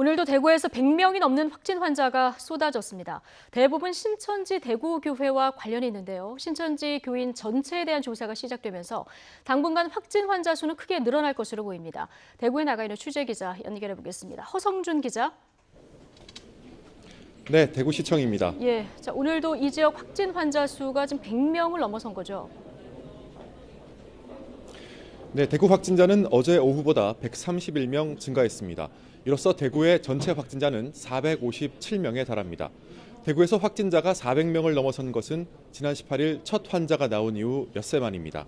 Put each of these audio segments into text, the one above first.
오늘도 대구에서 100명이 넘는 확진 환자가 쏟아졌습니다. 대부분 신천지 대구교회와 관련이 있는데요. 신천지 교인 전체에 대한 조사가 시작되면서 당분간 확진 환자 수는 크게 늘어날 것으로 보입니다. 대구에 나가 있는 취재기자 연결해 보겠습니다. 허성준 기자. 네, 대구시청입니다. 자, 오늘도 이 지역 확진 환자 수가 지금 100명을 넘어선 거죠. 네, 대구 확진자는 어제 오후보다 131명 증가했습니다. 이로써 대구의 전체 확진자는 457명에 달합니다. 대구에서 확진자가 400명을 넘어선 것은 지난 18일 첫 환자가 나온 이후 엿새 만입니다.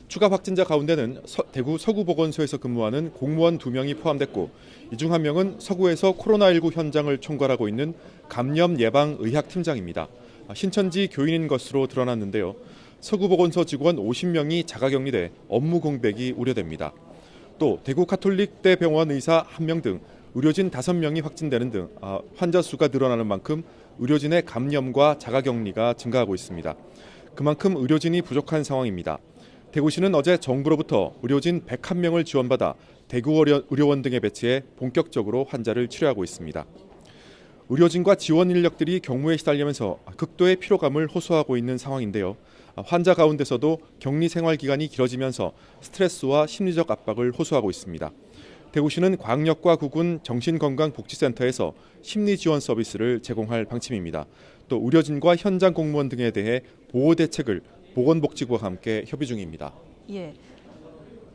추가 확진자 가운데는 대구 서구보건소에서 근무하는 공무원 2명이 포함됐고, 이 중 1명은 서구에서 코로나19 현장을 총괄하고 있는 감염 예방 의학팀장입니다. 신천지 교인인 것으로 드러났는데요. 서구보건소 직원 50명이 자가격리돼 업무 공백이 우려됩니다. 또 대구 카톨릭대 병원 의사 1명 등 의료진 5명이 확진되는 등 환자 수가 늘어나는 만큼 의료진의 감염과 자가격리가 증가하고 있습니다. 그만큼 의료진이 부족한 상황입니다. 대구시는 어제 정부로부터 의료진 101명을 지원받아 대구 의료원 등에 배치해 본격적으로 환자를 치료하고 있습니다. 의료진과 지원 인력들이 경무에 시달리면서 극도의 피로감을 호소하고 있는 상황인데요. 환자 가운데서도 격리 생활 기간이 길어지면서 스트레스와 심리적 압박을 호소하고 있습니다. 대구시는 광역과 구군 정신건강복지센터에서 심리 지원 서비스를 제공할 방침입니다. 또 의료진과 현장 공무원 등에 대해 보호 대책을 보건복지부와 함께 협의 중입니다.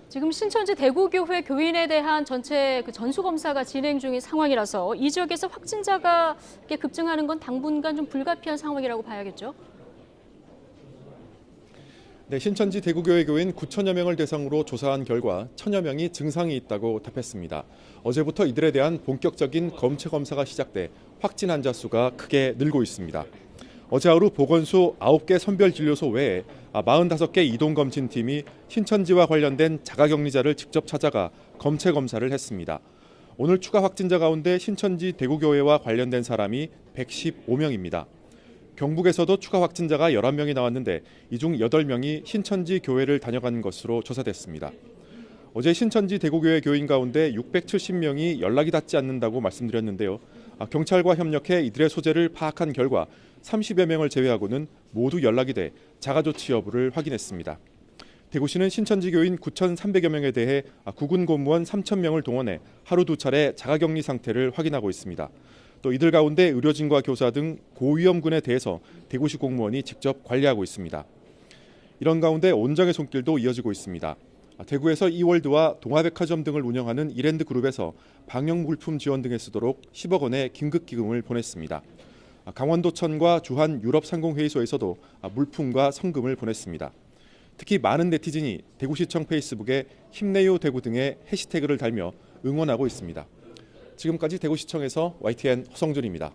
지금 신천지 대구교회 교인에 대한 전체 전수검사가 진행 중인 상황이라서 이 지역에서 확진자가 급증하는 건 당분간 좀 불가피한 상황이라고 봐야겠죠? 네, 신천지 대구교회 교인 9천여 명을 대상으로 조사한 결과 1,000여 명이 증상이 있다고 답했습니다. 어제부터 이들에 대한 본격적인 검체 검사가 시작돼 확진 환자 수가 크게 늘고 있습니다. 어제 하루 보건소 9개 선별진료소 외에 45개 이동검진팀이 신천지와 관련된 자가격리자를 직접 찾아가 검체 검사를 했습니다. 오늘 추가 확진자 가운데 신천지 대구교회와 관련된 사람이 115명입니다. 경북에서도 추가 확진자가 11명이 나왔는데 이 중 8명이 신천지 교회를 다녀간 것으로 조사됐습니다. 어제 신천지 대구교회 교인 가운데 670명이 연락이 닿지 않는다고 말씀드렸는데요. 경찰과 협력해 이들의 소재를 파악한 결과 30여 명을 제외하고는 모두 연락이 돼 자가조치 여부를 확인했습니다. 대구시는 신천지 교인 9,300여 명에 대해 구군 공무원 3,000명을 동원해 하루 2차례 자가격리 상태를 확인하고 있습니다. 또 이들 가운데 의료진과 교사 등 고위험군에 대해서 대구시 공무원이 직접 관리하고 있습니다. 이런 가운데 온정의 손길도 이어지고 있습니다. 대구에서 이월드와 동아백화점 등을 운영하는 이랜드그룹에서 방역 물품 지원 등에 쓰도록 10억 원의 긴급기금을 보냈습니다. 강원도청과 주한 유럽상공회의소에서도 물품과 성금을 보냈습니다. 특히 많은 네티즌이 대구시청 페이스북에 힘내요 대구 등의 해시태그를 달며 응원하고 있습니다. 지금까지 대구시청에서 YTN 허성준입니다.